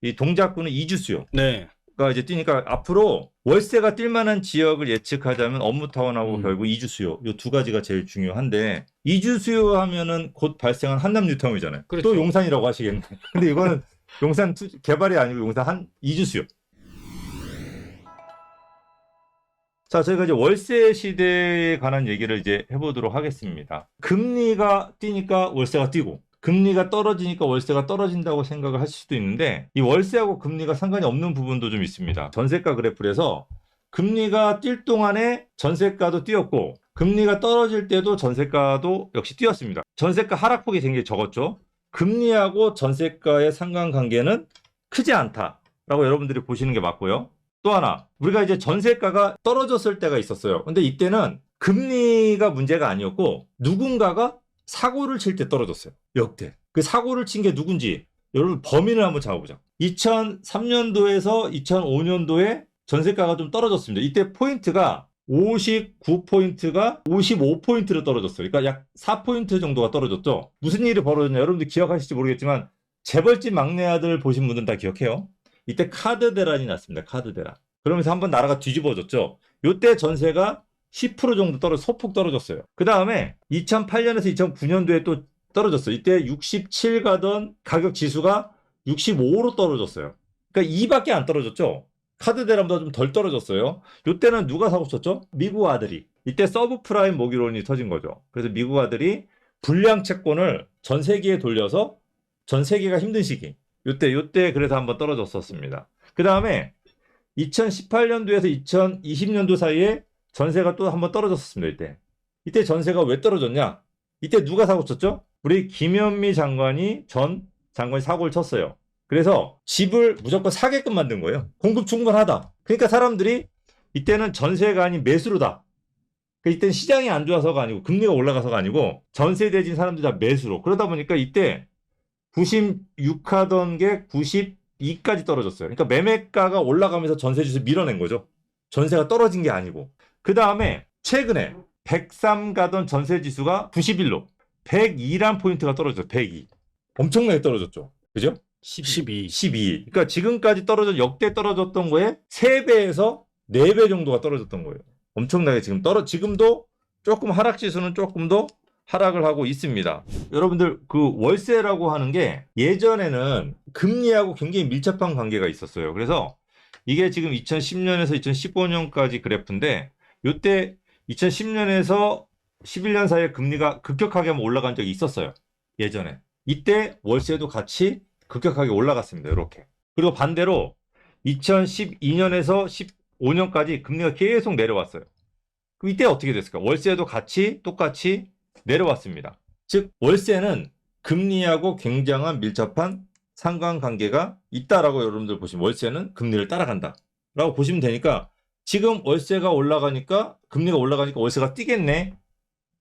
이 동작구는 이주수요. 네. 가 이제 뛰니까 앞으로 월세가 뛸 만한 지역을 예측하자면 업무타운하고 결국 이주수요. 요 두 가지가 제일 중요한데 이주수요 하면은 곧 발생한 한남 뉴타운이잖아요. 그렇죠. 또 용산이라고 하시겠네. 근데 이거는 용산 개발이 아니고 용산 이주수요. 자, 저희가 이제 월세 시대에 관한 얘기를 이제 해보도록 하겠습니다. 금리가 뛰니까 월세가 뛰고 금리가 떨어지니까 월세가 떨어진다고 생각을 하실 수도 있는데 이 월세하고 금리가 상관이 없는 부분도 좀 있습니다. 전세가 그래프에서 금리가 뛸 동안에 전세가도 뛰었고 금리가 떨어질 때도 전세가도 역시 뛰었습니다. 전세가 하락폭이 굉장히 적었죠. 금리하고 전세가의 상관관계는 크지 않다라고 여러분들이 보시는 게 맞고요. 또 하나, 우리가 이제 전세가가 떨어졌을 때가 있었어요. 근데 이때는 금리가 문제가 아니었고 누군가가 사고를 칠 때 떨어졌어요. 역대. 그 사고를 친 게 누군지 여러분 범인을 한번 잡아보자. 2003년도에서 2005년도에 전세가가 좀 떨어졌습니다. 이때 포인트가 59포인트가 55포인트로 떨어졌어요. 그러니까 약 4포인트 정도가 떨어졌죠. 무슨 일이 벌어졌냐 여러분들 기억하실지 모르겠지만 재벌집 막내 아들 보신 분들은 다 기억해요. 이때 카드 대란이 났습니다. 카드 대란. 그러면서 한번 나라가 뒤집어졌죠. 이때 전세가 10% 정도 소폭 떨어졌어요. 그 다음에 2008년에서 2009년도에 또 떨어졌어요. 이때 67 가던 가격 지수가 65로 떨어졌어요. 그러니까 2밖에 안 떨어졌죠. 카드 대란보다 좀 덜 떨어졌어요. 이때는 누가 사고 쳤죠? 미국 아들이. 이때 서브프라임 모기론이 터진 거죠. 그래서 미국 아들이 불량 채권을 전 세계에 돌려서 전 세계가 힘든 시기. 요때 그래서 한번 떨어졌었습니다. 그 다음에 2018년도에서 2020년도 사이에 전세가 또 한번 떨어졌었습니다. 이때 전세가 왜 떨어졌냐? 이때 누가 사고 쳤죠? 우리 김현미 전 장관이 사고를 쳤어요. 그래서 집을 무조건 사게끔 만든 거예요. 공급 충분하다. 그러니까 사람들이 이때는 전세가 아닌 매수로다. 그러니까 이때는 시장이 안 좋아서가 아니고 금리가 올라가서가 아니고 전세 대진 사람들이 다 매수로. 그러다 보니까 이때 96 하던 게 92까지 떨어졌어요. 그러니까 매매가가 올라가면서 전세주에서 밀어낸 거죠. 전세가 떨어진 게 아니고. 그 다음에 최근에 103 가던 전세지수가 91로 102란 포인트가 떨어졌죠. 102. 엄청나게 떨어졌죠. 그죠? 12. 12. 그러니까 지금까지 역대 떨어졌던 거에 3배에서 4배 정도가 떨어졌던 거예요. 엄청나게 지금도 조금 하락지수는 조금 더 하락을 하고 있습니다. 여러분들 그 월세라고 하는 게 예전에는 금리하고 굉장히 밀접한 관계가 있었어요. 그래서 이게 지금 2010년에서 2015년까지 그래프인데 이때 2010년에서 11년 사이에 금리가 급격하게 한번 올라간 적이 있었어요. 예전에. 이때 월세도 같이 급격하게 올라갔습니다. 이렇게. 그리고 반대로 2012년에서 15년까지 금리가 계속 내려왔어요. 그럼 이때 어떻게 됐을까? 월세도 같이 똑같이 내려왔습니다. 즉 월세는 금리하고 굉장한 밀접한 상관관계가 있다라고 여러분들 보시면 월세는 금리를 따라간다 라고 보시면 되니까 지금 월세가 올라가니까 금리가 올라가니까 월세가 뛰겠네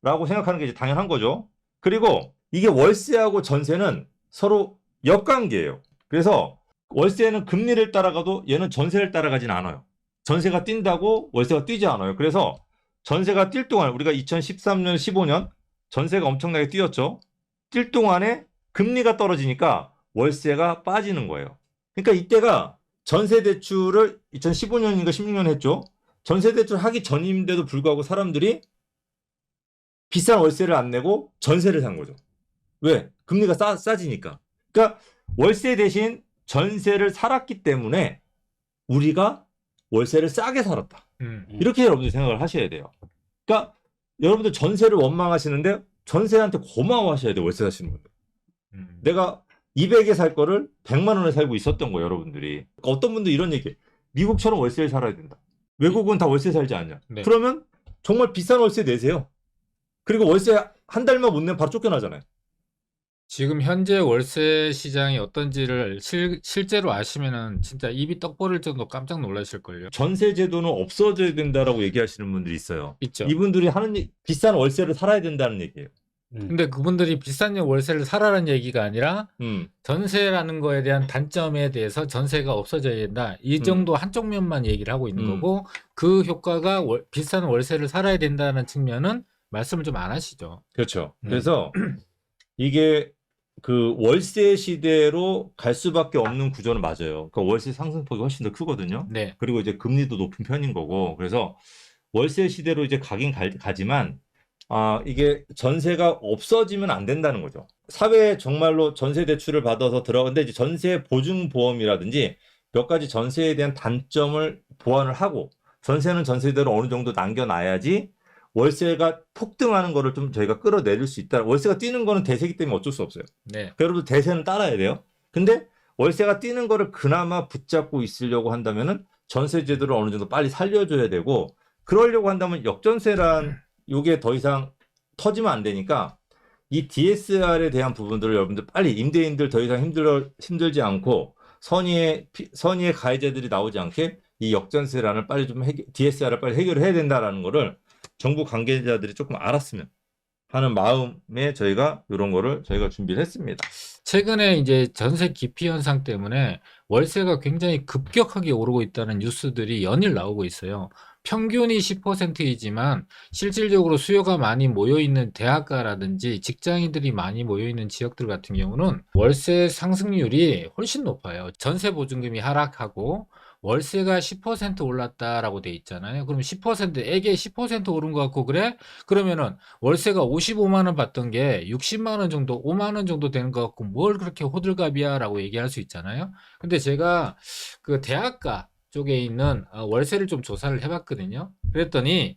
라고 생각하는 게 이제 당연한 거죠. 그리고 이게 월세하고 전세는 서로 역관계예요. 그래서 월세는 금리를 따라가도 얘는 전세를 따라가진 않아요. 전세가 뛴다고 월세가 뛰지 않아요. 그래서 전세가 뛸 동안 우리가 2013년 15년 전세가 엄청나게 뛰었죠. 뛸 동안에 금리가 떨어지니까 월세가 빠지는 거예요. 그러니까 이때가 전세대출을 2015년인가 16년 했죠. 전세대출 하기 전인데도 불구하고 사람들이 비싼 월세를 안 내고 전세를 산 거죠. 왜? 금리가 싸지니까. 그러니까 월세 대신 전세를 살았기 때문에 우리가 월세를 싸게 살았다. 이렇게 여러분들이 생각을 하셔야 돼요. 그러니까 여러분들 전세를 원망하시는데 전세한테 고마워하셔야 돼요. 월세 사시는 분들. 내가 200에 살 거를 100만 원에 살고 있었던 거예요. 여러분들이. 그러니까 어떤 분들 이런 얘기 미국처럼 월세를 살아야 된다. 외국은 다 월세 살지 않냐. 네. 그러면 정말 비싼 월세 내세요. 그리고 월세 한 달만 못 내면 바로 쫓겨나잖아요. 지금 현재 월세 시장이 어떤지를 실제로 아시면은 진짜 입이 떡 벌릴 정도 깜짝 놀라실걸요. 전세 제도는 없어져야 된다라고 얘기하시는 분들이 있어요. 있죠. 이분들이 하는 비싼 월세를 살아야 된다는 얘기예요. 근데 그분들이 비싼 월세를 사라는 얘기가 아니라 전세라는 거에 대한 단점에 대해서 전세가 없어져야 된다. 이 정도 한쪽 면만 얘기를 하고 있는 거고 그 효과가 비싼 월세를 살아야 된다는 측면은 말씀을 좀 안 하시죠. 그렇죠. 그래서 이게 그 월세 시대로 갈 수밖에 없는 구조는 맞아요. 그러니까 월세 상승폭이 훨씬 더 크거든요. 네. 그리고 이제 금리도 높은 편인 거고 그래서 월세 시대로 이제 가지만 이게 전세가 없어지면 안 된다는 거죠. 사회에 정말로 전세 대출을 받아서 들어가는데 이제 전세 보증 보험이라든지 몇 가지 전세에 대한 단점을 보완을 하고 전세는 전세대로 어느 정도 남겨놔야지 월세가 폭등하는 거를 좀 저희가 끌어내릴 수 있다. 월세가 뛰는 거는 대세기 때문에 어쩔 수 없어요. 네. 여러분 대세는 따라야 돼요. 근데 월세가 뛰는 거를 그나마 붙잡고 있으려고 한다면은 전세 제도를 어느 정도 빨리 살려줘야 되고 그러려고 한다면 역전세란 요게 더 이상 터지면 안 되니까 이 DSR에 대한 부분들을 여러분들 빨리 임대인들 더 이상 힘들지 않고 선의의 가해자들이 나오지 않게 이 역전세란을 빨리 좀 DSR을 빨리 해결을 해야 된다라는 거를 정부 관계자들이 조금 알았으면 하는 마음에 저희가 이런 거를 저희가 준비를 했습니다. 최근에 이제 전세 기피 현상 때문에 월세가 굉장히 급격하게 오르고 있다는 뉴스들이 연일 나오고 있어요. 평균이 10%이지만 실질적으로 수요가 많이 모여있는 대학가라든지 직장인들이 많이 모여있는 지역들 같은 경우는 월세 상승률이 훨씬 높아요. 전세 보증금이 하락하고 월세가 10% 올랐다라고 돼 있잖아요. 그럼 10%에게 10% 오른 것 같고 그래? 그러면은 월세가 55만 원 받던 게 60만 원 정도, 5만 원 정도 되는 것 같고 뭘 그렇게 호들갑이야라고 얘기할 수 있잖아요. 근데 제가 그 대학가 쪽에 있는 월세를 좀 조사를 해봤거든요. 그랬더니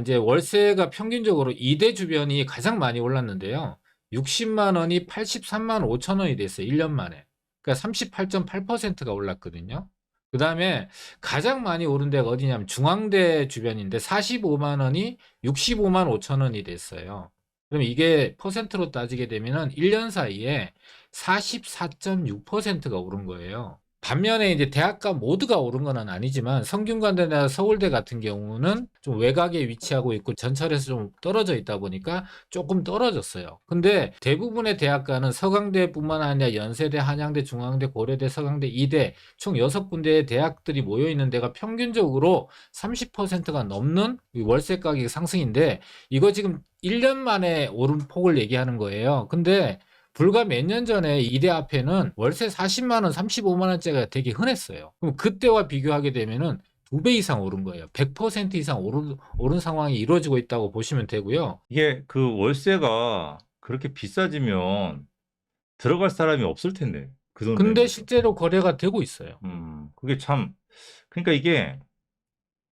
이제 월세가 평균적으로 2대 주변이 가장 많이 올랐는데요. 60만 원이 83만 5천 원이 됐어요. 1년 만에. 그러니까 38.8%가 올랐거든요. 그 다음에 가장 많이 오른 데가 어디냐면 중앙대 주변인데 45만 원이 65만 5천 원이 됐어요. 그럼 이게 퍼센트로 따지게 되면은 1년 사이에 44.6%가 오른 거예요. 반면에 이제 대학가 모두가 오른 건 아니지만 성균관대나 서울대 같은 경우는 좀 외곽에 위치하고 있고 전철에서 좀 떨어져 있다 보니까 조금 떨어졌어요. 근데 대부분의 대학가는 서강대뿐만 아니라 연세대, 한양대, 중앙대, 고려대, 서강대, 이대 총 6군데의 대학들이 모여 있는 데가 평균적으로 30%가 넘는 월세 가격 상승인데 이거 지금 1년 만에 오른 폭을 얘기하는 거예요. 근데 불과 몇 년 전에 이대 앞에는 월세 40만 원, 35만 원짜리가 되게 흔했어요. 그럼 그때와 비교하게 되면은 2배 이상 오른 거예요. 100% 이상 오른 상황이 이루어지고 있다고 보시면 되고요. 이게 그 월세가 그렇게 비싸지면 들어갈 사람이 없을 텐데. 그 돈 근데 내면서. 실제로 거래가 되고 있어요. 그게 참 그러니까 이게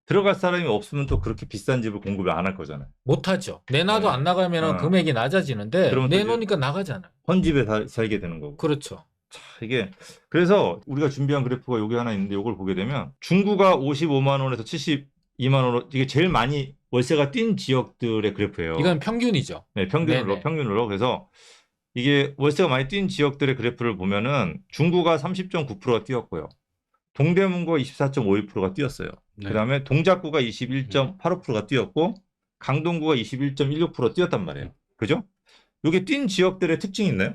들어갈 사람이 없으면 또 그렇게 비싼 집을 공급을 안 할 거잖아요. 못하죠. 내놔도 네. 안 나가면은 금액이 낮아지는데 그러면 또 내놓으니까 나가잖아요. 헌집에 살게 되는 거고. 그렇죠. 자, 이게 그래서 우리가 준비한 그래프가 여기 하나 있는데 이걸 보게 되면 중구가 55만 원에서 72만 원으로 이게 제일 많이 월세가 뛴 지역들의 그래프예요. 이건 평균이죠. 네, 네네. 평균으로. 그래서 이게 월세가 많이 뛴 지역들의 그래프를 보면은 중구가 30.9%가 뛰었고요. 동대문구가 24.51%가 뛰었어요. 네. 그다음에 동작구가 21.85%가 뛰었고 강동구가 21.16% 뛰었단 말이에요. 그죠? 이게 뛴 지역들의 특징이 있나요?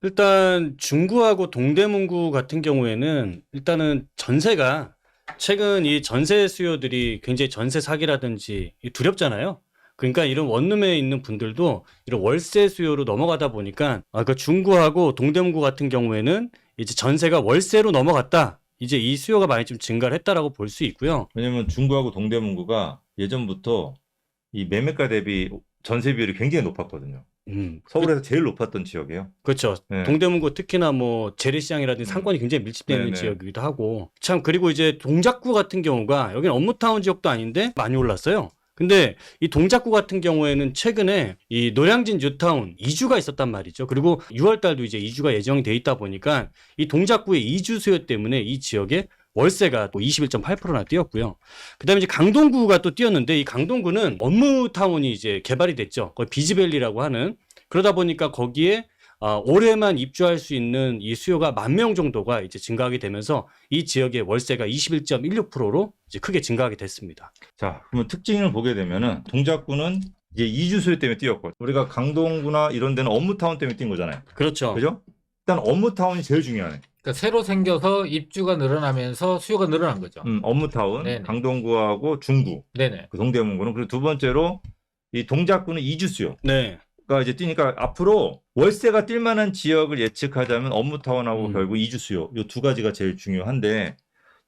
일단 중구하고 동대문구 같은 경우에는 일단은 전세가 최근 이 전세 수요들이 굉장히 전세 사기라든지 두렵잖아요. 그러니까 이런 원룸에 있는 분들도 이런 월세 수요로 넘어가다 보니까 그 중구하고 동대문구 같은 경우에는 이제 전세가 월세로 넘어갔다. 이제 이 수요가 많이 좀 증가를 했다라고 볼 수 있고요. 왜냐면 중구하고 동대문구가 예전부터 이 매매가 대비 전세 비율이 굉장히 높았거든요. 서울에서 제일 높았던 지역이에요. 그렇죠. 네. 동대문구 특히나 뭐 재래시장이라든지 상권이 굉장히 밀집되어 있는 지역이기도 하고 참 그리고 이제 동작구 같은 경우가 여기는 업무타운 지역도 아닌데 많이 올랐어요. 근데 이 동작구 같은 경우에는 최근에 이 노량진 뉴타운 이주가 있었단 말이죠. 그리고 6월 달도 이제 이주가 예정이 돼 있다 보니까 이 동작구의 이주 수요 때문에 이 지역에 월세가 또 21.8%나 뛰었고요. 그다음에 이제 강동구가 또 뛰었는데 이 강동구는 업무타운이 이제 개발이 됐죠. 거의 비즈밸리라고 하는 그러다 보니까 거기에 올해만 입주할 수 있는 이 수요가 10,000명 정도가 이제 증가하게 되면서 이 지역의 월세가 21.16%로 이제 크게 증가하게 됐습니다. 자, 그러면 특징을 보게 되면은 동작구는 이제 이주 수요 때문에 뛰었고 우리가 강동구나 이런 데는 업무타운 때문에 뛴 거잖아요. 그렇죠. 그죠? 일단 업무타운이 제일 중요하네. 그러니까 새로 생겨서 입주가 늘어나면서 수요가 늘어난 거죠. 업무타운, 네네. 강동구하고 중구, 네네. 그 동대문구는 그리고 두 번째로 이 동작구는 이주 수요. 네. 수요가 이제 뛰니까 앞으로 월세가 뛸 만한 지역을 예측하자면 업무타운하고 결국 이주 수요 요 두 가지가 제일 중요한데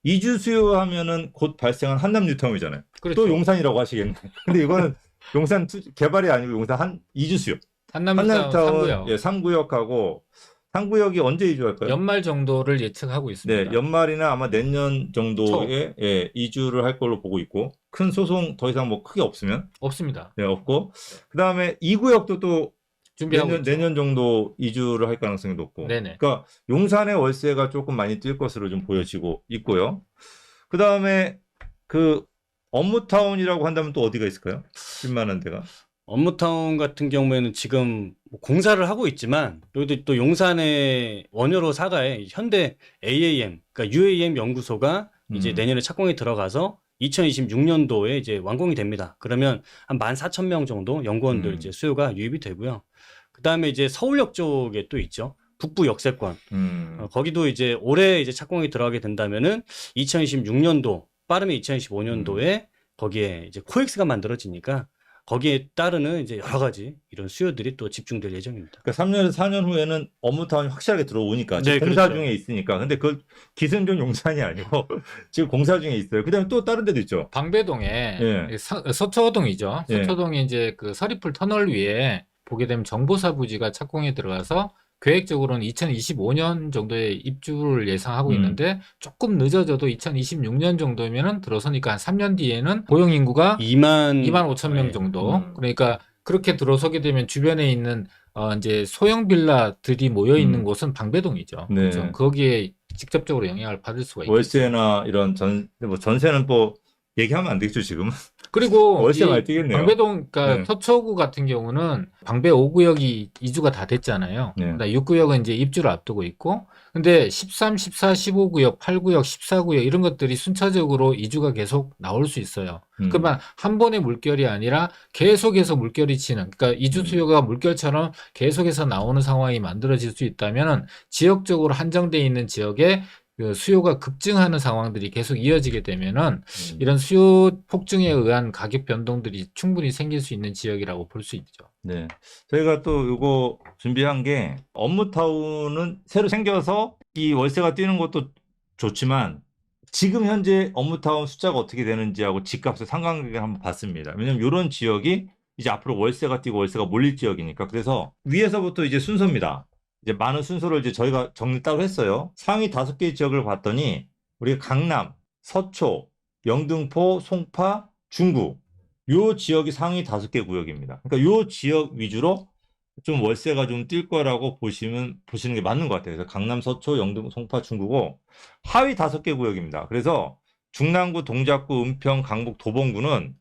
이주 수요 하면은 곧 발생한 한남 뉴타운이잖아요. 그렇죠. 또 용산이라고 하시겠네. 근데 이거는 용산 개발이 아니고 용산 이주 수요. 한남뉴타운 3구역. 예, 3구역하고 3구역이 언제 이주할까요? 연말 정도를 예측하고 있습니다. 네, 연말이나 아마 내년 정도에 예, 이주를 할 걸로 보고 있고 큰 소송 더 이상 뭐 크게 없으면 없습니다. 네, 없고 그다음에 2구역도 또 준비하고 있죠. 내년 정도 이주를 할 가능성이 높고 네네. 그러니까 용산의 월세가 조금 많이 뛸 것으로 좀 보여지고 있고요. 그다음에 그 업무타운이라고 한다면 또 어디가 있을까요? 쓸만한 데가? 업무타운 같은 경우에는 지금 뭐 공사를 하고 있지만 여기도 또 용산의 원효로 사가에 현대 AAM, 그러니까 UAM 연구소가 이제 내년에 착공에 들어가서 2026년도에 이제 완공이 됩니다. 그러면 한 14,000명 정도 연구원들 이제 수요가 유입이 되고요. 그다음에 이제 서울역 쪽에 또 있죠. 북부 역세권. 거기도 이제 올해 이제 착공이 들어가게 된다면은 2026년도 빠르면 2025년도에 거기에 이제 코엑스가 만들어지니까 거기에 따르는 이제 여러 가지 이런 수요들이 또 집중될 예정입니다. 그러니까 3년에서 4년 후에는 업무타운이 확실하게 들어오니까 네, 지금 공사 그렇죠. 중에 있으니까. 근데 그 기승전 용산이 아니고 지금 공사 중에 있어요. 그다음에 또 다른 데도 있죠. 방배동에 예. 서초동이죠. 예. 서초동이 이제 그 서리풀 터널 위에 보게 되면 정보사 부지가 착공에 들어가서 계획적으로는 2025년 정도에 입주를 예상하고 있는데 조금 늦어져도 2026년 정도면은 들어서니까 한 3년 뒤에는 고용 인구가 2만 5천 명 네. 정도. 그러니까 그렇게 들어서게 되면 주변에 있는 이제 소형 빌라들이 모여 있는 곳은 방배동이죠. 네. 그렇죠? 거기에 직접적으로 영향을 받을 수가 있죠. 월세나 이런 전세는 또 얘기하면 안 되겠죠, 지금은. 그리고 월세 이 많이 뛰겠네요. 방배동, 그러니까 네. 서초구 같은 경우는 방배 5구역이 이주가 다 됐잖아요. 네. 그다음 6구역은 이제 입주를 앞두고 있고, 근데 13, 14, 15구역, 8구역, 14구역 이런 것들이 순차적으로 이주가 계속 나올 수 있어요. 그러면 한 번의 물결이 아니라 계속해서 물결이 치는, 그러니까 이주 수요가 물결처럼 계속해서 나오는 상황이 만들어질 수 있다면 지역적으로 한정돼 있는 지역에 그 수요가 급증하는 상황들이 계속 이어지게 되면은 이런 수요 폭증에 의한 가격 변동들이 충분히 생길 수 있는 지역이라고 볼 수 있죠. 네. 저희가 또 이거 준비한 게 업무타운은 새로 생겨서 이 월세가 뛰는 것도 좋지만 지금 현재 업무타운 숫자가 어떻게 되는지하고 집값의 상관관계를 한번 봤습니다. 왜냐면 이런 지역이 이제 앞으로 월세가 뛰고 월세가 몰릴 지역이니까. 그래서 위에서부터 이제 순서입니다. 이제 많은 순서를 이제 저희가 정리 따로 했어요. 상위 5개 지역을 봤더니 우리가 강남, 서초, 영등포, 송파, 중구 요 지역이 상위 5개 구역입니다. 그러니까 요 지역 위주로 좀 월세가 좀 뛸 거라고 보시는 게 맞는 것 같아요. 그래서 강남, 서초, 영등, 송파, 중구고 하위 5개 구역입니다. 그래서 중랑구, 동작구, 은평, 강북, 도봉구는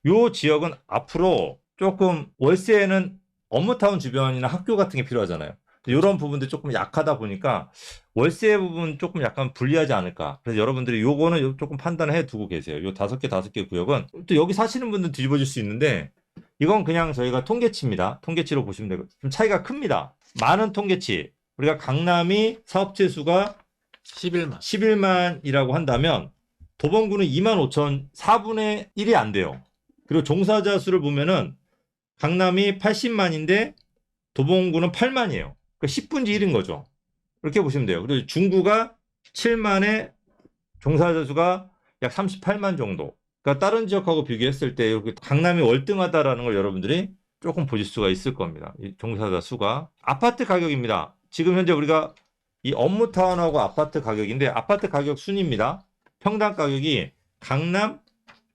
요 지역은 앞으로 조금 월세는 업무타운 주변이나 학교 같은 게 필요하잖아요. 이런 부분들 조금 약하다 보니까 월세 부분 조금 약간 불리하지 않을까. 그래서 여러분들이 요거는 조금 판단해 두고 계세요. 요 5개 구역은 또 여기 사시는 분들 뒤집어질 수 있는데 이건 그냥 저희가 통계치입니다. 통계치로 보시면 되고 좀 차이가 큽니다. 많은 통계치. 우리가 강남이 사업체 수가 11만이라고 한다면 도봉구는 25,000, 4분의 1이 안 돼요. 그리고 종사자 수를 보면은 강남이 80만인데 도봉구는 8만이에요. 그러니까 10분의 1인 거죠. 그렇게 보시면 돼요. 그리고 중구가 7만에 종사자 수가 약 38만 정도. 그러니까 다른 지역하고 비교했을 때 이렇게 강남이 월등하다라는 걸 여러분들이 조금 보실 수가 있을 겁니다. 이 종사자 수가. 아파트 가격입니다. 지금 현재 우리가 이 업무타운하고 아파트 가격인데 아파트 가격 순입니다. 평당 가격이 강남,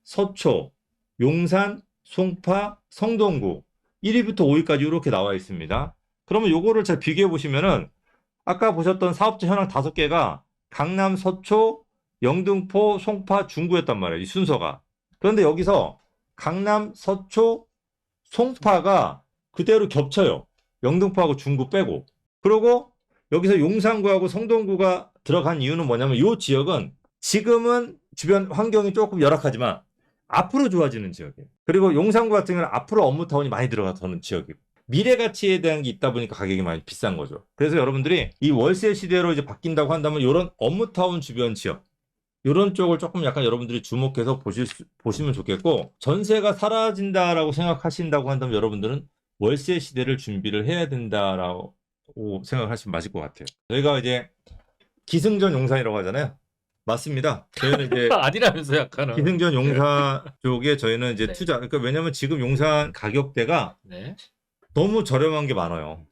서초, 용산, 송파, 성동구 1위부터 5위까지 이렇게 나와 있습니다. 그러면 요거를 잘 비교해 보시면은 아까 보셨던 사업체 현황 5개가 강남, 서초, 영등포, 송파, 중구였단 말이에요. 이 순서가. 그런데 여기서 강남, 서초, 송파가 그대로 겹쳐요. 영등포하고 중구 빼고. 그리고 여기서 용산구하고 성동구가 들어간 이유는 뭐냐면 이 지역은 지금은 주변 환경이 조금 열악하지만 앞으로 좋아지는 지역이에요. 그리고 용산구 같은 경우는 앞으로 업무타운이 많이 들어가는 지역이고 미래 가치에 대한 게 있다 보니까 가격이 많이 비싼 거죠. 그래서 여러분들이 이 월세 시대로 이제 바뀐다고 한다면 이런 업무타운 주변 지역 이런 쪽을 조금 약간 여러분들이 주목해서 보시면 좋겠고 전세가 사라진다라고 생각하신다고 한다면 여러분들은 월세 시대를 준비를 해야 된다라고 생각하시면 맞을 것 같아요. 저희가 이제 기승전 용산이라고 하잖아요. 맞습니다. 저희는 이제 아니라면서 약간은. 기승전 용산 쪽에 저희는 이제 네. 투자. 그러니까 왜냐하면 지금 용산 가격대가 네. 너무 저렴한 게 많아요.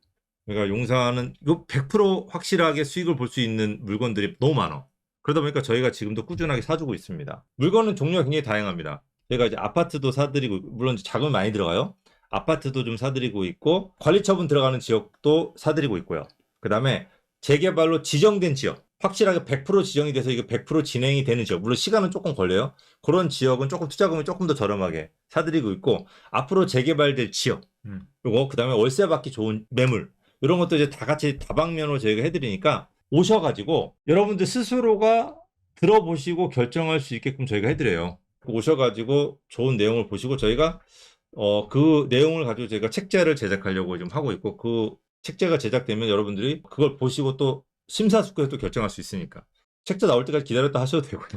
그러니까 용산은 100% 확실하게 수익을 볼 수 있는 물건들이 너무 많아. 그러다 보니까 저희가 지금도 꾸준하게 사주고 있습니다. 물건은 종류가 굉장히 다양합니다. 저희가 이제 아파트도 사드리고, 물론 자금이 많이 들어가요. 아파트도 좀 사드리고 있고, 관리처분 들어가는 지역도 사드리고 있고요. 그 다음에 재개발로 지정된 지역, 확실하게 100% 지정이 돼서 이게 100% 진행이 되는 지역, 물론 시간은 조금 걸려요. 그런 지역은 조금 투자금을 조금 더 저렴하게 사드리고 있고, 앞으로 재개발될 지역, 그리고 그 다음에 월세 받기 좋은 매물, 이런 것도 이제 다 같이 다방면으로 저희가 해드리니까 오셔가지고 여러분들 스스로가 들어보시고 결정할 수 있게끔 저희가 해드려요. 오셔가지고 좋은 내용을 보시고 저희가 그 내용을 가지고 저희가 책자를 제작하려고 지금 하고 있고, 그 책자가 제작되면 여러분들이 그걸 보시고 또 심사숙고해서 또 결정할 수 있으니까 책자 나올 때까지 기다렸다 하셔도 되고요.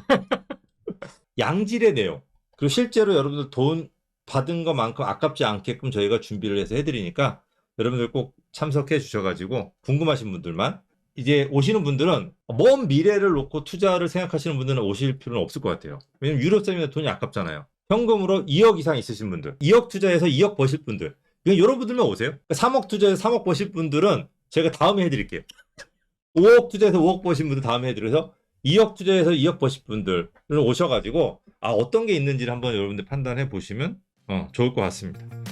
양질의 내용, 그리고 실제로 여러분들 돈 받은 것만큼 아깝지 않게끔 저희가 준비를 해서 해드리니까 여러분들 꼭 참석해 주셔가지고 궁금하신 분들만, 이제 오시는 분들은 먼 미래를 놓고 투자를 생각하시는 분들은 오실 필요는 없을 것 같아요. 왜냐면 유료세면 돈이 아깝잖아요. 현금으로 2억 이상 있으신 분들, 2억 투자해서 2억 버실 분들, 그냥 이런 분들만 오세요. 3억 투자해서 3억 버실 분들은 제가 다음에 해드릴게요. 5억 투자해서 5억 버신 분들 다음에 해드려서 2억 투자해서 2억 버실 분들을 오셔가지고 어떤 게 있는지를 한번 여러분들 판단해 보시면 좋을 것 같습니다.